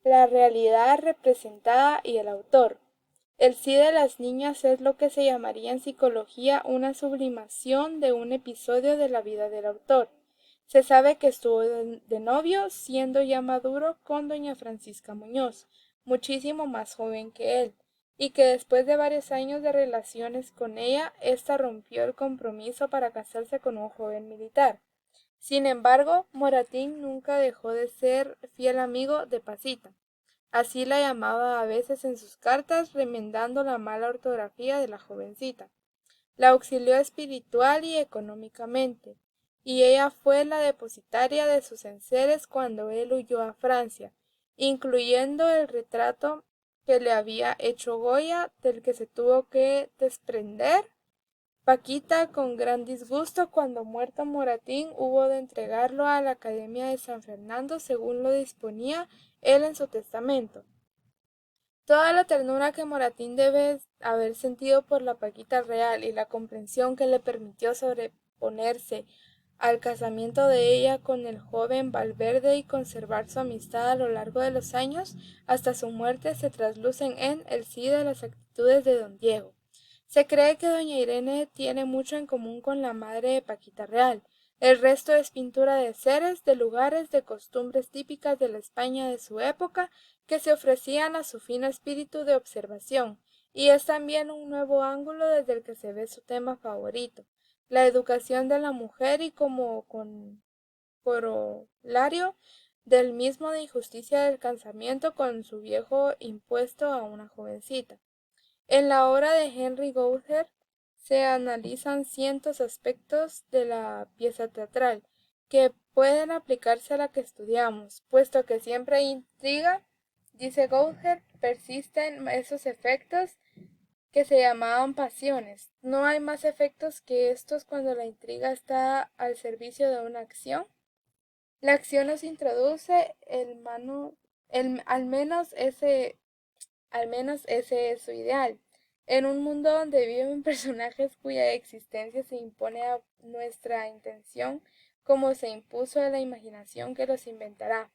La realidad representada y el autor. El sí de las niñas es lo que se llamaría en psicología una sublimación de un episodio de la vida del autor. Se sabe que estuvo de novio, siendo ya maduro, con doña Francisca Muñoz, muchísimo más joven que él, y que después de varios años de relaciones con ella, ésta rompió el compromiso para casarse con un joven militar. Sin embargo, Moratín nunca dejó de ser fiel amigo de Pasita. Así la llamaba a veces en sus cartas, remendando la mala ortografía de la jovencita. La auxilió espiritual y económicamente, y ella fue la depositaria de sus enseres cuando él huyó a Francia, incluyendo el retrato que le había hecho Goya, del que se tuvo que desprender Paquita con gran disgusto cuando muerto Moratín hubo de entregarlo a la Academia de San Fernando según lo disponía él en su testamento. Toda la ternura que Moratín debe haber sentido por la Paquita real y la comprensión que le permitió sobreponerse al casamiento de ella con el joven Valverde y conservar su amistad a lo largo de los años hasta su muerte se traslucen en el sí de las actitudes de don Diego. Se cree que doña Irene tiene mucho en común con la madre de Paquita Real. El resto es pintura de seres, de lugares, de costumbres típicas de la España de su época que se ofrecían a su fino espíritu de observación, y es también un nuevo ángulo desde el que se ve su tema favorito, la educación de la mujer y como corolario del mismo de injusticia del casamiento con su viejo impuesto a una jovencita. En la obra de Henry Gouther se analizan cientos aspectos de la pieza teatral que pueden aplicarse a la que estudiamos, puesto que siempre hay intriga, dice Gouther, persisten esos efectos que se llamaban pasiones. No hay más efectos que estos cuando la intriga está al servicio de una acción. La acción nos introduce al menos ese es su ideal. En un mundo donde viven personajes cuya existencia se impone a nuestra intención, como se impuso a la imaginación que los inventará.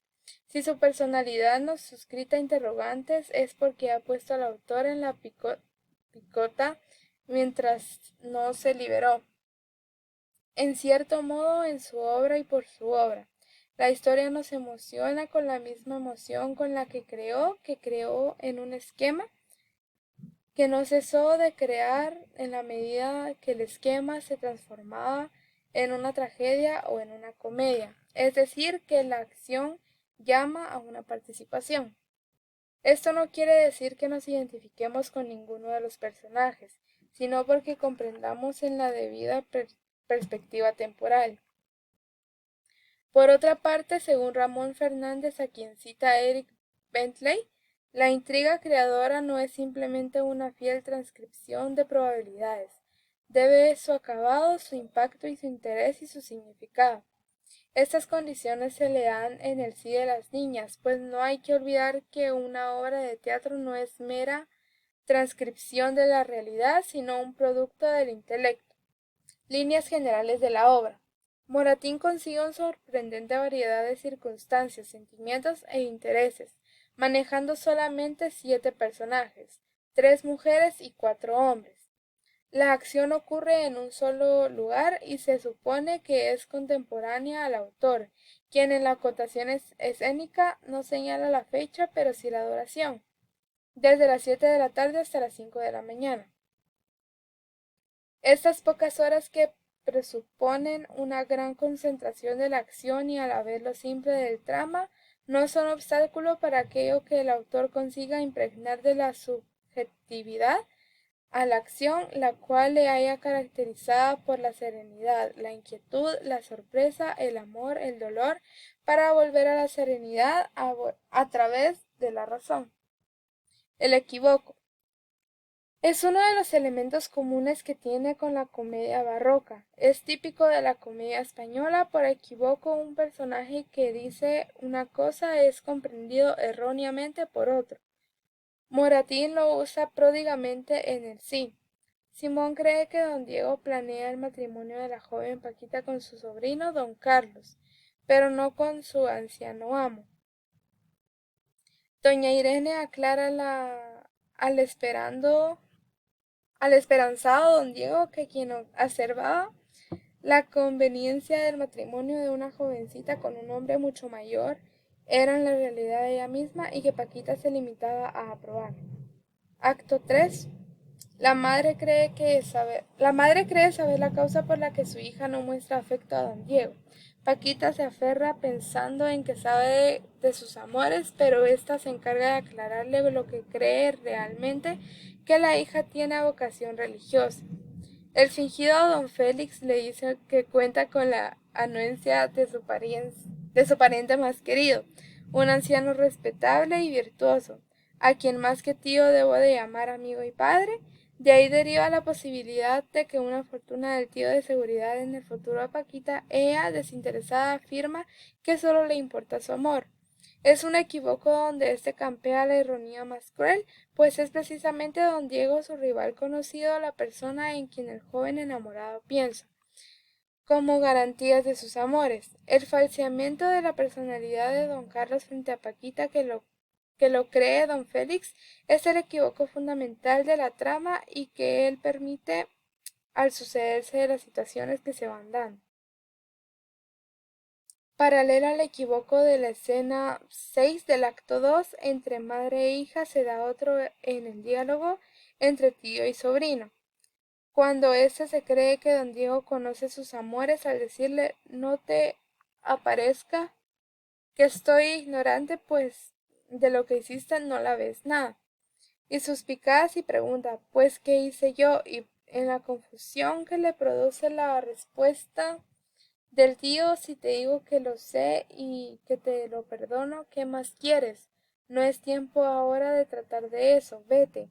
Si su personalidad nos suscita interrogantes, es porque ha puesto al autor en la picota mientras no se liberó, en cierto modo, en su obra y por su obra. La historia nos emociona con la misma emoción con la que creó en un esquema que no cesó de crear en la medida que el esquema se transformaba en una tragedia o en una comedia, es decir, que la acción llama a una participación. Esto no quiere decir que nos identifiquemos con ninguno de los personajes, sino porque comprendamos en la debida perspectiva temporal. Por otra parte, según Ramón Fernández, a quien cita Eric Bentley, la intriga creadora no es simplemente una fiel transcripción de probabilidades, debe su acabado, su impacto y su interés y su significado. Estas condiciones se le dan en el sí de las niñas, pues no hay que olvidar que una obra de teatro no es mera transcripción de la realidad, sino un producto del intelecto. Líneas generales de la obra. Moratín consigue una sorprendente variedad de circunstancias, sentimientos e intereses, manejando solamente 7 personajes, 3 mujeres y 4 hombres. La acción ocurre en un solo lugar y se supone que es contemporánea al autor, quien en la acotación escénica no señala la fecha, pero sí la duración, desde las 7 de la tarde hasta las 5 de la mañana. Estas pocas horas que presuponen una gran concentración de la acción y a la vez lo simple del trama, no son obstáculo para aquello que el autor consiga impregnar de la subjetividad a la acción, la cual le haya caracterizada por la serenidad, la inquietud, la sorpresa, el amor, el dolor, para volver a la serenidad a través de la razón. El equívoco. Es uno de los elementos comunes que tiene con la comedia barroca. Es típico de la comedia española. Por equívoco, un personaje que dice una cosa es comprendido erróneamente por otro. Moratín lo usa pródigamente en el sí. Simón cree que don Diego planea el matrimonio de la joven Paquita con su sobrino don Carlos, pero no con su anciano amo. Doña Irene aclara al esperando, al esperanzado don Diego que quien observaba la conveniencia del matrimonio de una jovencita con un hombre mucho mayor era en la realidad ella misma y que Paquita se limitaba a aprobar. Acto 3. La madre cree saber la causa por la que su hija no muestra afecto a don Diego. Paquita se aferra pensando en que sabe de sus amores, pero ésta se encarga de aclararle lo que cree realmente, que la hija tiene vocación religiosa. El fingido don Félix le dice que cuenta con la anuencia de su pariente más querido, un anciano respetable y virtuoso, a quien más que tío debo de llamar amigo y padre. De ahí deriva la posibilidad de que una fortuna del tío de seguridad en el futuro a Paquita, ella, desinteresada, afirma que solo le importa su amor. Es un equívoco donde este campea la ironía más cruel, pues es precisamente don Diego, su rival conocido, la persona en quien el joven enamorado piensa, como garantías de sus amores. El falseamiento de la personalidad de don Carlos frente a Paquita, que lo cree don Félix, es el equívoco fundamental de la trama y que él permite al sucederse de las situaciones que se van dando. Paralela al equívoco de la escena 6 del acto 2, entre madre e hija se da otro en el diálogo entre tío y sobrino, cuando éste se cree que don Diego conoce sus amores al decirle no te aparezca que estoy ignorante, pues de lo que hiciste no la ves nada. Y suspicaz y pregunta, pues ¿qué hice yo? Y en la confusión que le produce la respuesta del tío, si te digo que lo sé y que te lo perdono, ¿qué más quieres? No es tiempo ahora de tratar de eso, vete.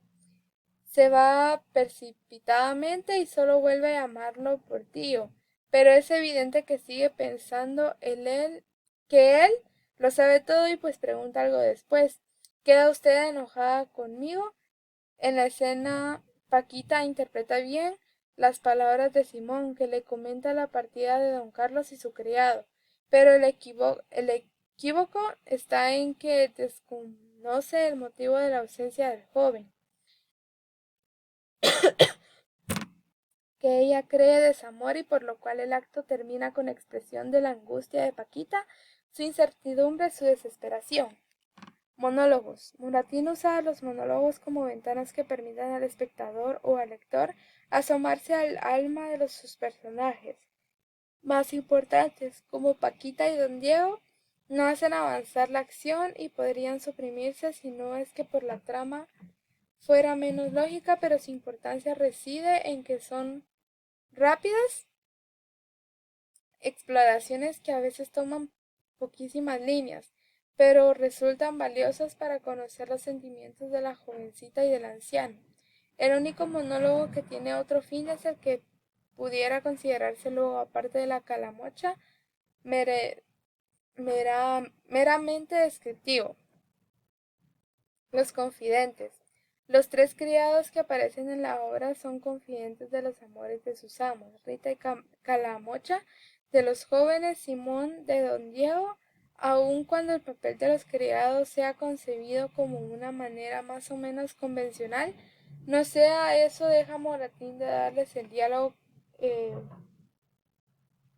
Se va precipitadamente y solo vuelve a llamarlo por tío, pero es evidente que sigue pensando que él lo sabe todo y pues pregunta algo después. ¿Queda usted enojada conmigo? En la escena, Paquita interpreta bien las palabras de Simón, que le comenta la partida de don Carlos y su criado, pero el equívoco está en que desconoce el motivo de la ausencia del joven, que ella cree desamor y por lo cual el acto termina con expresión de la angustia de Paquita, su incertidumbre, su desesperación. Monólogos. Moratín usa los monólogos como ventanas que permitan al espectador o al lector asomarse al alma de sus personajes más importantes, como Paquita y don Diego, no hacen avanzar la acción y podrían suprimirse si no es que por la trama fuera menos lógica, pero su importancia reside en que son rápidas exploraciones que a veces toman poquísimas líneas, pero resultan valiosas para conocer los sentimientos de la jovencita y del anciano. El único monólogo que tiene otro fin es el que pudiera considerárselo, aparte de la calamocha, mere- meramente descriptivo. Los confidentes. Los tres criados que aparecen en la obra son confidentes de los amores de sus amos, Rita y Calamocha, de los jóvenes, Simón de don Diego, aun cuando el papel de los criados sea concebido como una manera más o menos convencional, no sea eso deja Moratín de darles el diálogo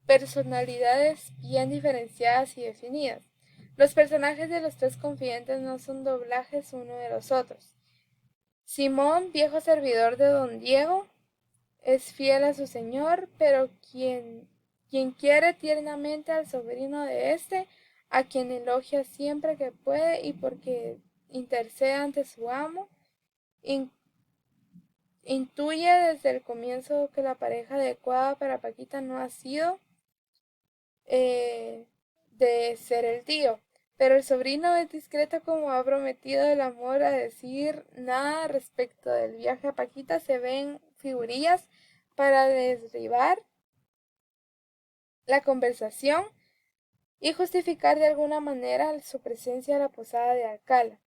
personalidades bien diferenciadas y definidas. Los personajes de los tres confidentes no son doblajes uno de los otros. Simón, viejo servidor de don Diego, es fiel a su señor, pero quien quiere tiernamente al sobrino de éste, a quien elogia siempre que puede y porque intercede ante su amo, intuye desde el comienzo que la pareja adecuada para Paquita no ha sido de ser el tío. Pero el sobrino es discreto como ha prometido el amor a decir nada respecto del viaje a Paquita. Se ven figurillas para derribar la conversación y justificar de alguna manera su presencia en la posada de Alcalá.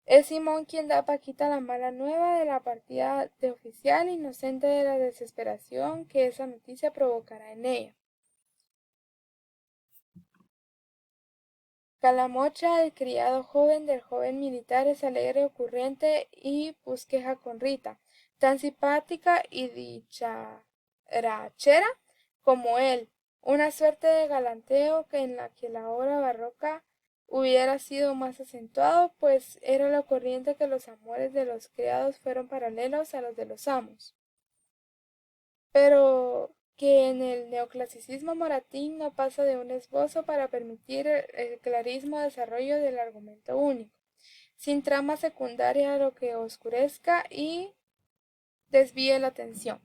Es Simón quien da a Paquita la mala nueva de la partida de oficial, inocente de la desesperación que esa noticia provocará en ella. Calamocha, el criado joven del joven militar, es alegre, ocurrente y busqueja con Rita, tan simpática y dicharachera como él, una suerte de galanteo que en la que la obra barroca hubiera sido más acentuado, pues era la corriente que los amores de los criados fueron paralelos a los de los amos, pero que en el neoclasicismo moratín no pasa de un esbozo para permitir el clarísimo desarrollo del argumento único, sin trama secundaria a lo que oscurezca y desvíe la atención.